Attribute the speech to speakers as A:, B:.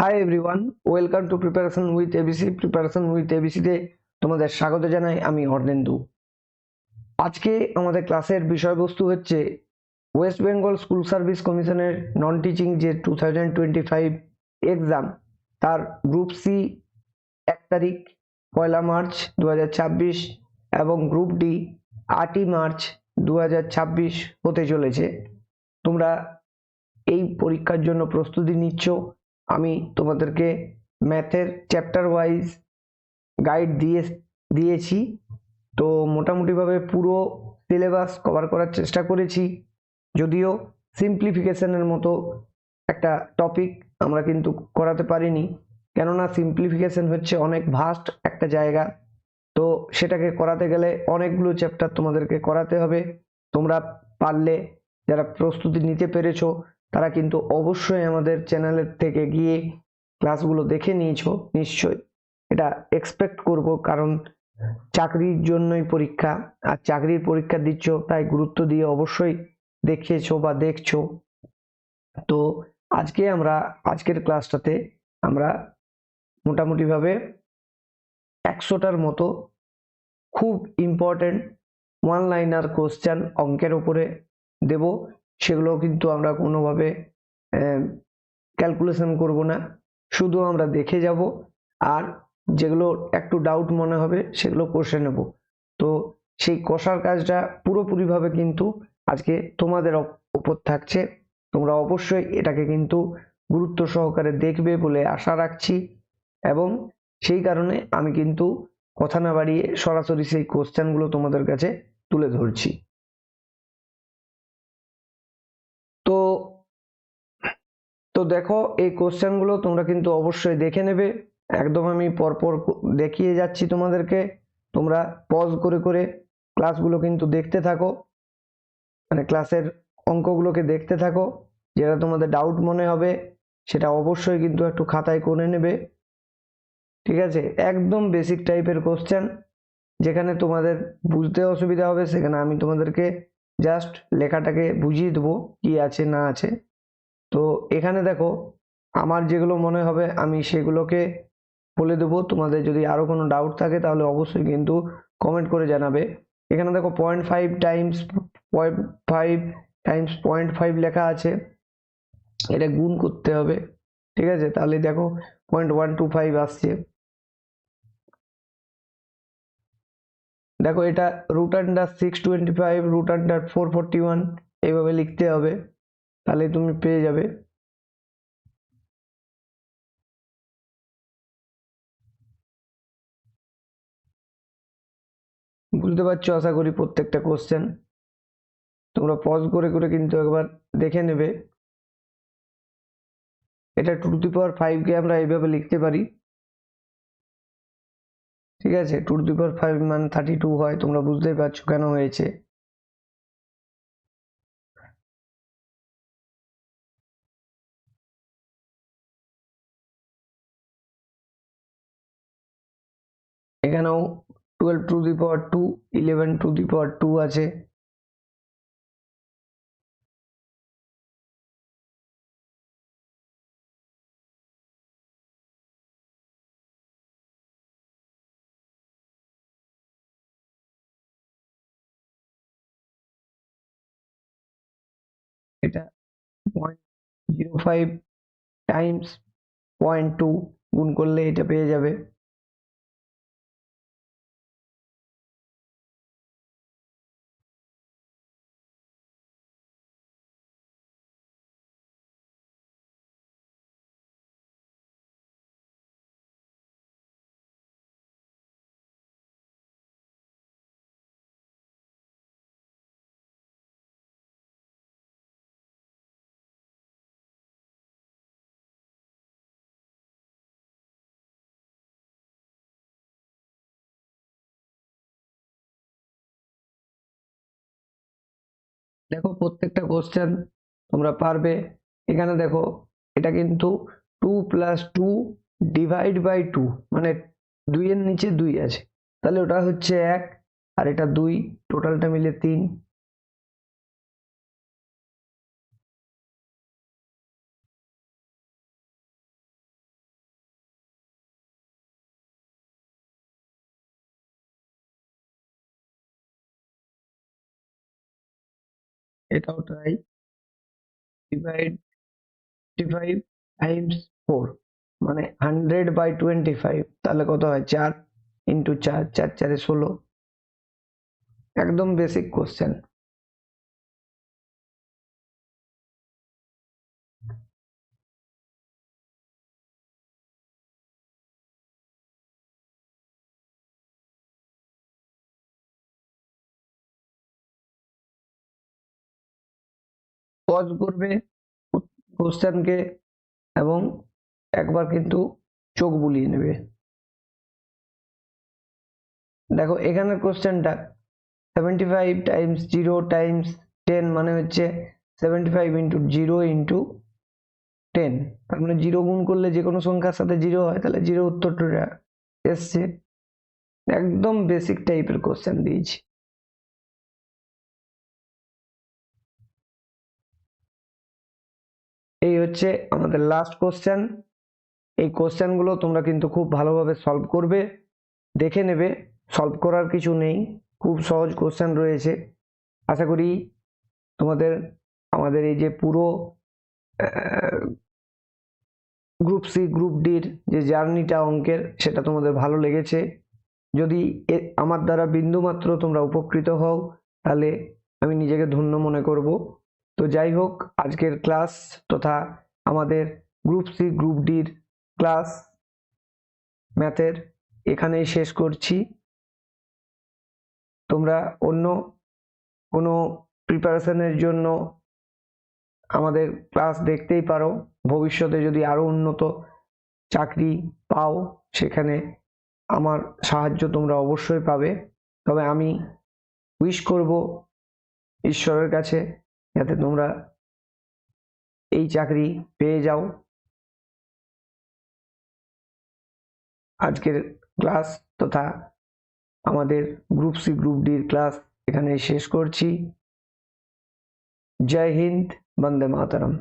A: High everyone, welcome to preparation with ABC. Preparation with এবিসিতে তোমাদের স্বাগত জানাই। আমি অর্ধেন্দু। আজকে আমাদের ক্লাসের বিষয়বস্তু হচ্ছে ওয়েস্ট বেঙ্গল স্কুল সার্ভিস কমিশনের নন টিচিং যে 2025 এক্সাম, তার গ্রুপ সি 1 তারিখ 1 মার্চ 2026 এবং গ্রুপ ডি 8 মার্চ 2026 হতে চলেছে। তোমরা এই পরীক্ষার জন্য প্রস্তুতি নিচ্ছ। আমি তোমাদেরকে ম্যাথের চ্যাপ্টার ওয়াইজ গাইড দিয়েছি। তো মোটামুটিভাবে পুরো সিলেবাস কভার করার চেষ্টা করেছি, যদিও সিম্পলিফিকেশনের মতো একটা টপিক আমরা কিন্তু করাতে পারিনি, কেননা সিম্পলিফিকেশন হচ্ছে অনেক ভাস্ট একটা জায়গা। তো সেটাকে করাতে গেলে অনেকগুলো চ্যাপ্টার তোমাদেরকে করাতে হবে। তোমরা পারলে, যারা প্রস্তুতি নিতে পেরেছো, তারা কিন্তু অবশ্যই আমাদের চ্যানেলের থেকে গিয়ে ক্লাসগুলো দেখে নিয়েছো নিশ্চয়ই, এটা এক্সপেক্ট করব, কারণ চাকরির জন্যই পরীক্ষা, আর চাকরির পরীক্ষা দিচ্ছ তাই গুরুত্ব দিয়ে অবশ্যই দেখেছো বা দেখছো। তো আজকের ক্লাসটাতে আমরা মোটামুটিভাবে 100টার মতো খুব ইম্পর্টেন্ট ওয়ান লাইনার কোশ্চেন অঙ্কের উপরে দেব। সেগুলো কিন্তু আমরা কোনোভাবে ক্যালকুলেশন করব না, শুধু আমরা দেখে যাব, আর যেগুলো একটু ডাউট মনে হবে সেগুলো কষে নেব। তো সেই কষার কাজটা পুরোপুরিভাবে কিন্তু আজকে তোমাদের উপর থাকছে। তোমরা অবশ্যই এটাকে কিন্তু গুরুত্ব সহকারে দেখবে বলে আশা রাখছি, এবং সেই কারণে আমি কিন্তু কথা না বাড়িয়ে সরাসরি সেই কোশ্চেনগুলো তোমাদের কাছে তুলে ধরছি। তো তো দেখো, এই কোশ্চেনগুলো তোমরা কিন্তু অবশ্যই দেখে নেবে। একদম আমি পরপর দেখিয়ে যাচ্ছি তোমাদেরকে, তোমরা পজ করে করে ক্লাসগুলো কিন্তু দেখতে থাকো, মানে ক্লাসের অঙ্কগুলোকে দেখতে থাকো। যেটা তোমাদের ডাউট মনে হবে সেটা অবশ্যই কিন্তু একটু খাতায় করে নেবে, ঠিক আছে? একদম বেসিক টাইপের কোশ্চেন, যেখানে তোমাদের বুঝতে অসুবিধা হবে সেখানে আমি তোমাদেরকে জাস্ট লেখাটাকে বুঝিয়ে দেবো কি আছে না আছে। তো এখানে দেখো, আমার যেগুলো মনে হবে আমি সেগুলোকে বলে দেবো। তোমাদের যদি আরো কোনো ডাউট থাকে তাহলে অবশ্যই কিন্তু কমেন্ট করে জানাবে। এখানে দেখো 0.5 টাইমস 0.5 টাইমস 0.5 লেখা আছে, এটা গুণ করতে হবে, ঠিক আছে? তাহলে দেখো 0.125 আসছে। দেখো এটা রুট আন্ডার 625, রুট আন্ডার 441, এইভাবে লিখতে হবে, তাহলে তুমি পেয়ে যাবে। বুঝতে পারছো আশা করি প্রত্যেকটা কোশ্চেন। তোমরা পজ করে করে কিন্তু একবার দেখে নেবে। এটা 2 টু দি পাওয়ার 5 কে আমরা এইভাবে লিখতে পারি, ঠিক আছে? 2 টু দি পাওয়ার 5 মানে 32 হয়, তোমরা বুঝতেই পারছো কেন হয়েছে। এখানেও 12 to the power 2, 11 to the পাওয়ার 2 আছে। এটা 0.05 টাইমস 0.2 গুণ করলে এটা পেয়ে যাবে। দেখো প্রত্যেকটা কোশ্চেন তোমরা পারবে। এখানে দেখো, এটা কিন্তু 2 + 2 ডিভাইড বাই 2, মানে 2 এর নিচে 2 আছে, তাহলে ওটা হচ্ছে 1, আর এটা 2, টোটালটা মিলে 3। এটাও তাই, ডিভাইড 25 টাইমস 4 মানে 100/25, তাহলে কত হয় 4 ইন্টু 4, 4 4 16। একদম বেসিক কোশ্চেন। পজ করবে কোশ্চেনকে এবং একবার কিন্তু চোখ বুলিয়ে নেবে। দেখো এখানের কোশ্চেনটা 75 টাইমস 0 টাইমস 10 মানে হচ্ছে 75 ইন্টু 0 ইন্টু 10, তার মানে 0 গুণ করলে যে কোনো সংখ্যার সাথে 0 হয়, তাহলে 0 উত্তরটা এসছে। একদম বেসিক টাইপের কোশ্চেন দিয়েছি। এই হচ্ছে আমাদের লাস্ট কোশ্চেন। এই কোশ্চেনগুলো তোমরা কিন্তু খুব ভালোভাবে সলভ করবে, দেখে নেবে, সলভ করার কিছু নেই, খুব সহজ কোশ্চেন রয়েছে। আশা করি তোমাদের আমাদের এই যে পুরো গ্রুপ সি গ্রুপ ডির যে জার্নিটা অঙ্কের, সেটা তোমাদের ভালো লেগেছে। যদি আমার দ্বারা বিন্দুমাত্র তোমরা উপকৃত হও, তাহলে আমি নিজেকে ধন্য মনে করব। তো যাই হোক, আজকের ক্লাস তথা আমাদের গ্রুপ সি গ্রুপ ডির ক্লাস ম্যাথের এখানেই শেষ করছি। তোমরা অন্য কোনো প্রিপারেশনের জন্য আমাদের ক্লাস দেখতেই পারো। ভবিষ্যতে যদি আরো উন্নত চাকরি পাও, সেখানে আমার সাহায্য তোমরা অবশ্যই পাবে। তবে আমি উইশ করব ঈশ্বরের কাছে যাতে তোমরা এই চাকরি পেয়ে যাও। আজকের ক্লাস তথা আমাদের গ্রুপ সি গ্রুপ ডির ক্লাস এখানে শেষ করছি। জয় হিন্দ, বন্দে মাতরম।